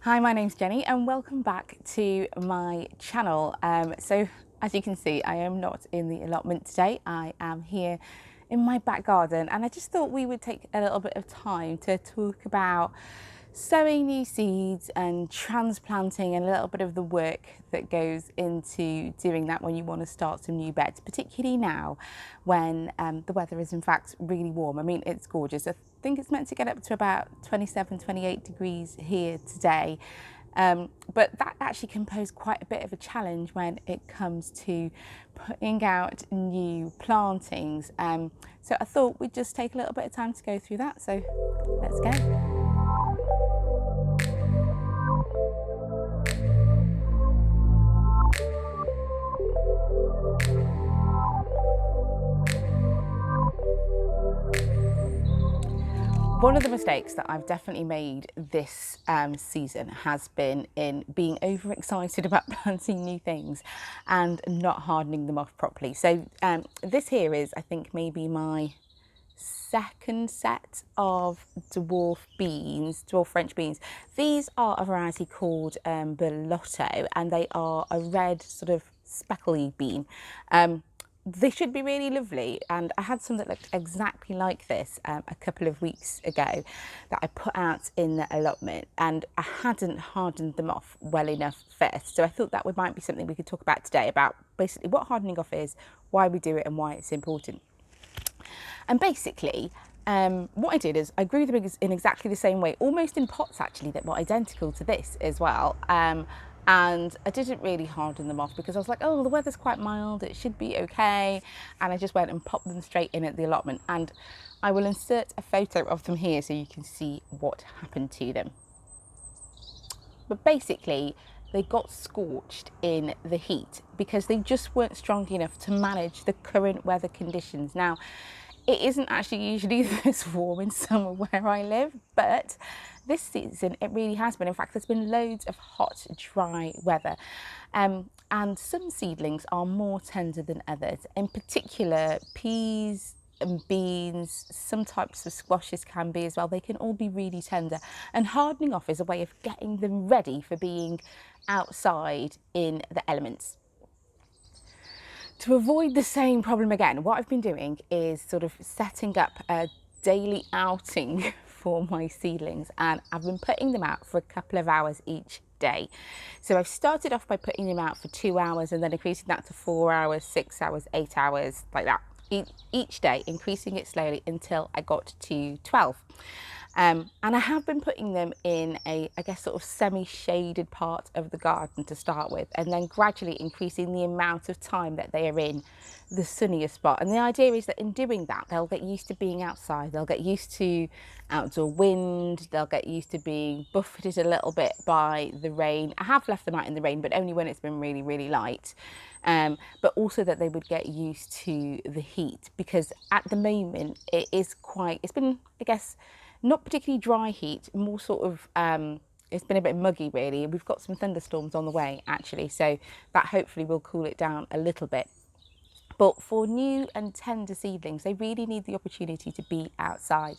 Hi, my name's Jenny and welcome back to my channel. So as you can see, I am not in the allotment today. I am here in my back garden and I just thought we would take a little bit of time to talk about sowing new seeds and transplanting and a little bit of the work that goes into doing that when you want to start some new beds, particularly now when the weather is in fact really warm. I mean, it's gorgeous. I think it's meant to get up to about 27, 28 degrees here today. But that actually can pose quite a bit of a challenge when it comes to putting out new plantings. So I thought we'd just take a little bit of time to go through that. So let's go. One of the mistakes that I've definitely made this season has been in being overexcited about planting new things and not hardening them off properly. So this here is, I think, maybe my second set of dwarf French beans. These are a variety called Bellotto, and they are a red sort of speckly bean. They should be really lovely, and I had some that looked exactly like this a couple of weeks ago that I put out in the allotment, and I hadn't hardened them off well enough first. So I thought that might be something we could talk about today, about basically what hardening off is, why we do it and why it's important. And basically what I did is I grew them in exactly the same way, almost in pots actually that were identical to this as well. And I didn't really harden them off because I was like, oh, the weather's quite mild, it should be okay. And I just went and popped them straight in at the allotment. And I will insert a photo of them here so you can see what happened to them. But basically, they got scorched in the heat because they just weren't strong enough to manage the current weather conditions. Now, it isn't actually usually this warm in summer where I live, but this season it really has been. In fact, there's been loads of hot, dry weather. And some seedlings are more tender than others. In particular, peas and beans, some types of squashes can be as well. They can all be really tender. And hardening off is a way of getting them ready for being outside in the elements. To avoid the same problem again, what I've been doing is sort of setting up a daily outing for my seedlings, and I've been putting them out for a couple of hours each day. So I've started off by putting them out for 2 hours and then increasing that to 4 hours, 6 hours, 8 hours, like that. Each day, increasing it slowly until I got to 12. And I have been putting them in a, I guess, sort of semi-shaded part of the garden to start with, and then gradually increasing the amount of time that they are in the sunnier spot. And the idea is that in doing that, they'll get used to being outside, they'll get used to outdoor wind, they'll get used to being buffeted a little bit by the rain. I have left them out in the rain, but only when it's been really, really light. But also that they would get used to the heat, because at the moment it's been, I guess, not particularly dry heat, more sort of, it's been a bit muggy really. We've got some thunderstorms on the way actually, so that hopefully will cool it down a little bit. But for new and tender seedlings, they really need the opportunity to be outside.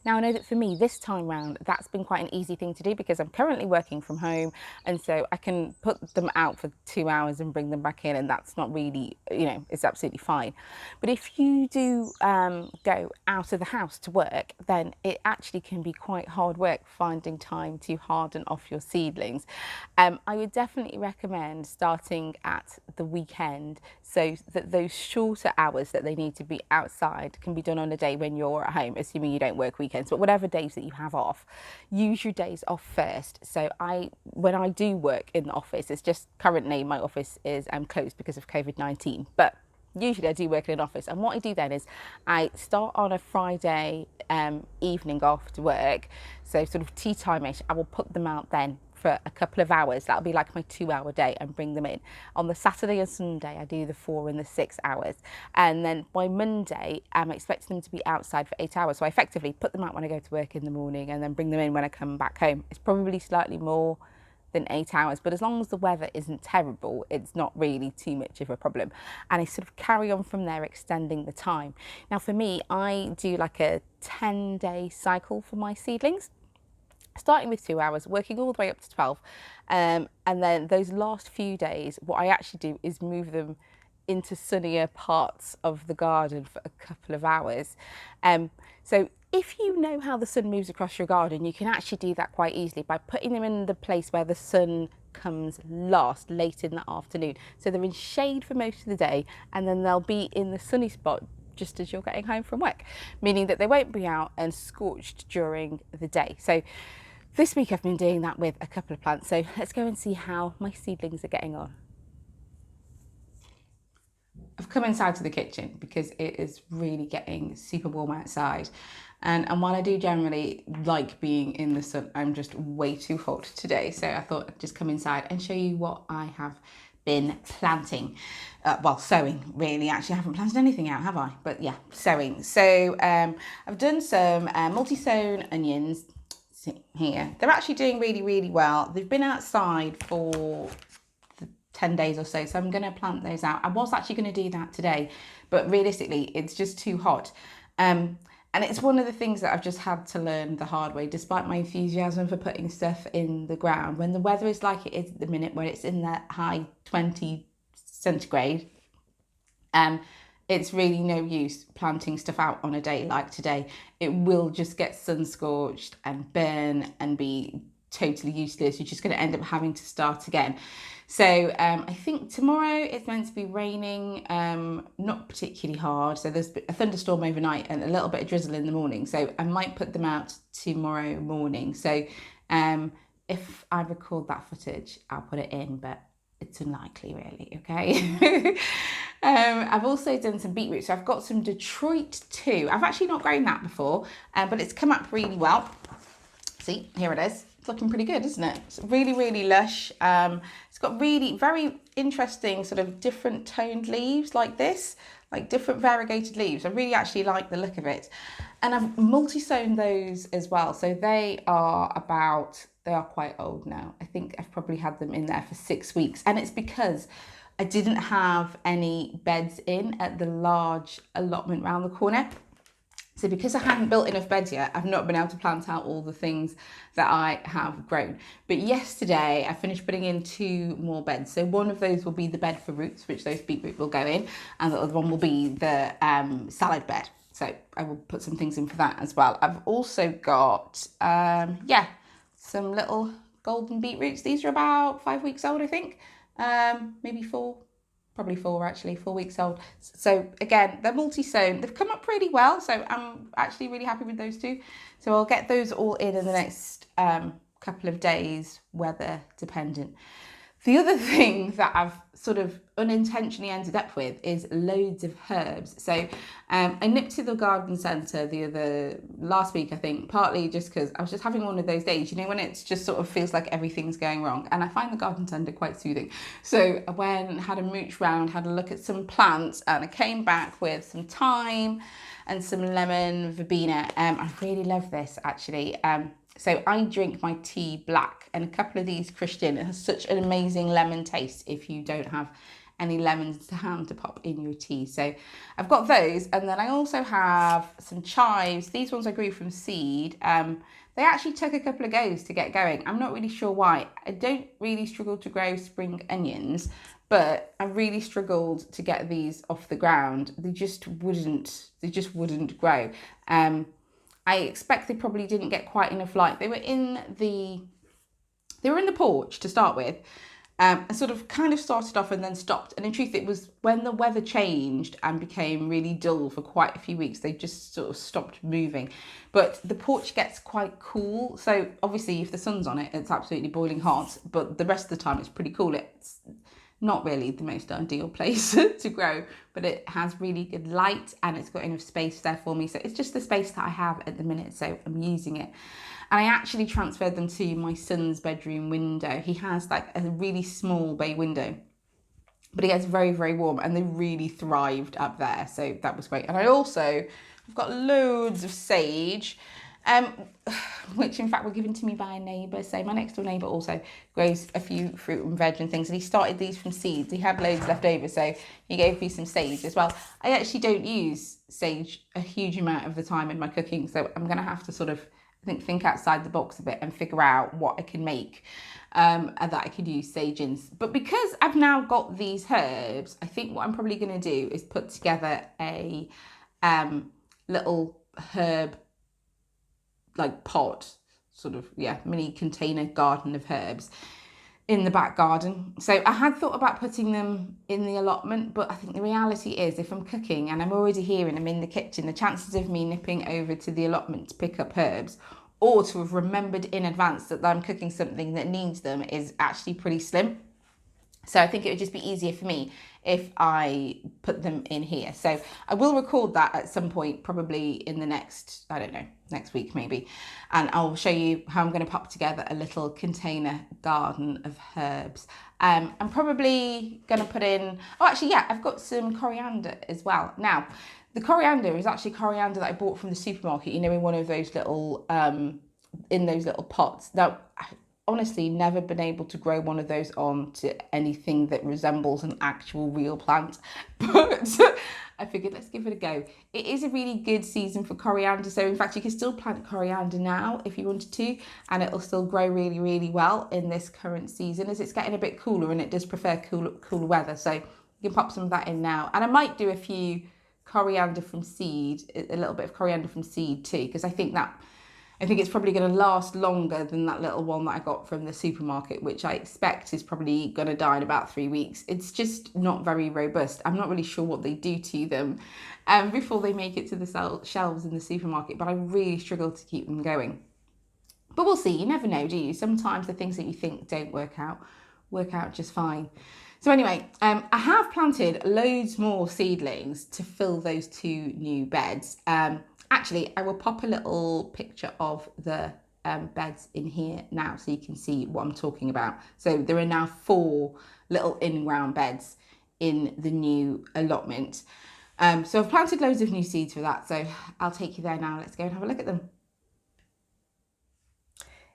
Now, I know that for me this time round, that's been quite an easy thing to do because I'm currently working from home, and so I can put them out for 2 hours and bring them back in, and that's not really, it's absolutely fine. But if you do go out of the house to work, then it actually can be quite hard work finding time to harden off your seedlings. I would definitely recommend starting at the weekend so that those shorter hours that they need to be outside can be done on a day when you're at home, assuming you don't work weekends. But whatever days that you have off, use your days off first. So when I do work in the office, it's just currently my office is closed because of COVID-19, but usually I do work in an office, and what I do then is I start on a Friday evening after work, so sort of tea time-ish. I will put them out then for a couple of hours. That'll be like my 2-hour day, and bring them in. On the Saturday and Sunday, I do the 4 and the 6 hours. And then by Monday, I'm expecting them to be outside for 8 hours. So I effectively put them out when I go to work in the morning and then bring them in when I come back home. It's probably slightly more than 8 hours, but as long as the weather isn't terrible, it's not really too much of a problem. And I sort of carry on from there, extending the time. Now for me, I do like a 10-day cycle for my seedlings. starting with 2 hours, working all the way up to 12. And then those last few days, what I actually do is move them into sunnier parts of the garden for a couple of hours. So if you know how the sun moves across your garden, you can actually do that quite easily by putting them in the place where the sun comes last, late in the afternoon. So they're in shade for most of the day, and then they'll be in the sunny spot just as you're getting home from work, meaning that they won't be out and scorched during the day. So this week I've been doing that with a couple of plants. So let's go and see how my seedlings are getting on. I've come inside to the kitchen because it is really getting super warm outside. And while I do generally like being in the sun, I'm just way too hot today. So I thought I'd just come inside and show you what I have been planting. Well, sowing really. Actually, I haven't planted anything out, have I? But yeah, sowing. So I've done some multi-sown onions. See here. They're actually doing really, really well. They've been outside for 10 days or so, so I'm going to plant those out. I was actually going to do that today, but realistically it's just too hot, and it's one of the things that I've just had to learn the hard way, despite my enthusiasm for putting stuff in the ground. When the weather is like it is at the minute, where it's in that high 20 centigrade, it's really no use planting stuff out on a day like today. It will just get sun scorched and burn and be totally useless. You're just going to end up having to start again. So I think tomorrow it's meant to be raining, not particularly hard. So there's a thunderstorm overnight and a little bit of drizzle in the morning. So I might put them out tomorrow morning. So if I record that footage, I'll put it in, but it's unlikely really, okay? I've also done some beetroot. So I've got some Detroit too. I've actually not grown that before, but it's come up really well. See, here it is. It's looking pretty good, isn't it? It's really, really lush. It's got really very interesting sort of different toned leaves like this, like different variegated leaves. I really actually like the look of it. And I've multi-sown those as well. So they are quite old now. I think I've probably had them in there for 6 weeks. And it's because I didn't have any beds in at the large allotment round the corner. So because I hadn't built enough beds yet, I've not been able to plant out all the things that I have grown. But yesterday I finished putting in 2 more beds. So one of those will be the bed for roots, which those beetroot will go in, and the other one will be the salad bed. So I will put some things in for that as well. I've also got, some little golden beetroots. These are about 5 weeks old, I think, maybe 4. Probably 4 actually, 4 weeks old. So again, they're multi-sown. They've come up pretty well. So I'm actually really happy with those 2. So I'll get those all in the next couple of days, weather dependent. The other thing that I've sort of unintentionally ended up with is loads of herbs. So I nipped to the garden centre last week, I think, partly just because I was just having one of those days, you know, when it's just sort of feels like everything's going wrong. And I find the garden centre quite soothing. So I went, had a mooch round, had a look at some plants, and I came back with some thyme and some lemon verbena. I really love this actually. So I drink my tea black, and a couple of these Christian. It has such an amazing lemon taste if you don't have any lemons to hand to pop in your tea. So I've got those, and then I also have some chives. These ones I grew from seed. They actually took a couple of goes to get going. I'm not really sure why. I don't really struggle to grow spring onions, but I really struggled to get these off the ground. They just wouldn't grow. I expect they probably didn't get quite enough light. They were in the porch to start with, and sort of kind of started off and then stopped. And in truth, it was when the weather changed and became really dull for quite a few weeks, they just sort of stopped moving. But the porch gets quite cool. So obviously if the sun's on it, it's absolutely boiling hot, but the rest of the time it's pretty cool. It's not really the most ideal place to grow, but it has really good light and it's got enough space there for me. So it's just the space that I have at the minute, so I'm using it. And I actually transferred them to my son's bedroom window. He has like a really small bay window, but it gets very, very warm, and they really thrived up there. So that was great. And I've got loads of sage, which in fact were given to me by a neighbour. So my next door neighbour also grows a few fruit and veg and things, and he started these from seeds. He had loads left over, so he gave me some sage as well. I actually don't use sage a huge amount of the time in my cooking, so I'm going to have to sort of think outside the box a bit and figure out what I can make and that I could use sage in. But because I've now got these herbs, I think what I'm probably going to do is put together a little herb like pot, sort of, yeah, mini container garden of herbs in the back garden. So I had thought about putting them in the allotment, but I think the reality is if I'm cooking and I'm already here and I'm in the kitchen, the chances of me nipping over to the allotment to pick up herbs or to have remembered in advance that I'm cooking something that needs them is actually pretty slim. So I think it would just be easier for me if I put them in here. So I will record that at some point, probably in the next, I don't know, next week maybe. And I'll show you how I'm going to pop together a little container garden of herbs. I'm probably going to put in, oh actually, yeah, I've got some coriander as well. Now, the coriander is actually coriander that I bought from the supermarket, you know, in one of those little, in those little pots. Now, honestly never been able to grow one of those onto anything that resembles an actual real plant, but I figured let's give it a go. It is a really good season for coriander, so in fact you can still plant coriander now if you wanted to, and it'll still grow really, really well in this current season as it's getting a bit cooler, and it does prefer cooler weather, so you can pop some of that in now. And I might do a few coriander from seed, a little bit of coriander from seed too, because I think it's probably going to last longer than that little one that I got from the supermarket, which I expect is probably going to die in about 3 weeks. It's just not very robust. I'm not really sure what they do to them before they make it to the shelves in the supermarket, but I really struggle to keep them going. But we'll see. You never know, do you? Sometimes the things that you think don't work out just fine. So anyway, I have planted loads more seedlings to fill those 2 new beds. Actually, I will pop a little picture of the beds in here now so you can see what I'm talking about. So there are now 4 little in-ground beds in the new allotment. So I've planted loads of new seeds for that. So I'll take you there now. Let's go and have a look at them.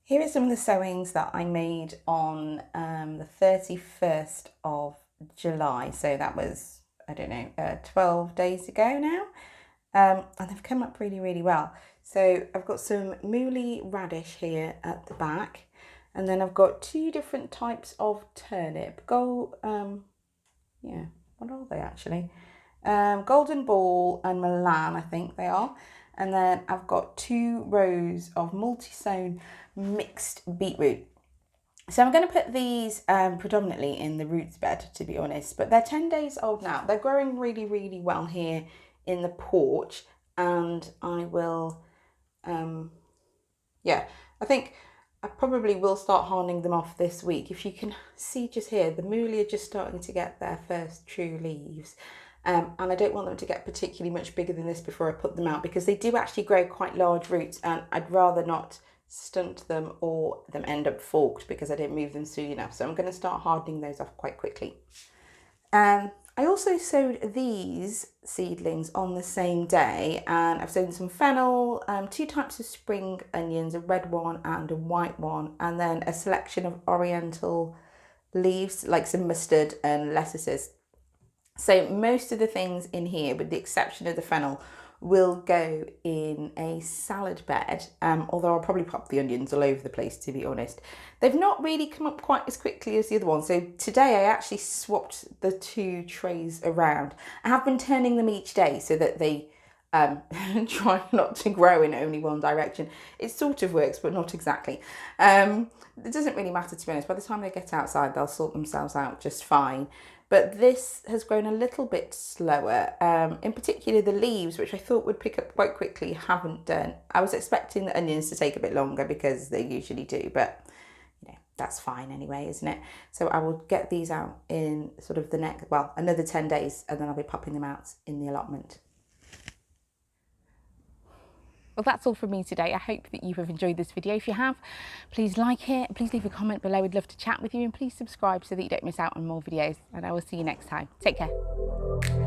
Here are some of the sowings that I made on the 31st of July. So that was, I don't know, 12 days ago now. And they've come up really, really well. So I've got some mooly radish here at the back. And then I've got 2 different types of turnip. What are they actually? Golden ball and Milan, I think they are. And then I've got 2 rows of multi-sown mixed beetroot. So I'm going to put these predominantly in the roots bed, to be honest. But they're 10 days old now. They're growing really, really well here in the porch, and I will I think I probably will start hardening them off this week. If you can see just here, the mooly are just starting to get their first true leaves, and I don't want them to get particularly much bigger than this before I put them out, because they do actually grow quite large roots, and I'd rather not stunt them or them end up forked because I didn't move them soon enough. So I'm going to start hardening those off quite quickly. I also sowed these seedlings on the same day, and I've sown some fennel, 2 types of spring onions, a red one and a white one, and then a selection of oriental leaves like some mustard and lettuces. So most of the things in here, with the exception of the fennel, will go in a salad bed, although I'll probably pop the onions all over the place, to be honest. They've not really come up quite as quickly as the other one, so today I actually swapped the 2 trays around. I have been turning them each day so that they try not to grow in only one direction. It sort of works, but not exactly. It doesn't really matter, to be honest. By the time they get outside, they'll sort themselves out just fine. But this has grown a little bit slower. In particular, the leaves, which I thought would pick up quite quickly, haven't done. I was expecting the onions to take a bit longer because they usually do, but you know, that's fine anyway, isn't it? So I will get these out in sort of another 10 days, and then I'll be popping them out in the allotment. Well, that's all from me today. I hope that you have enjoyed this video. If you have, please like it, please leave a comment below. We'd love to chat with you, and please subscribe so that you don't miss out on more videos, and I will see you next time. Take care.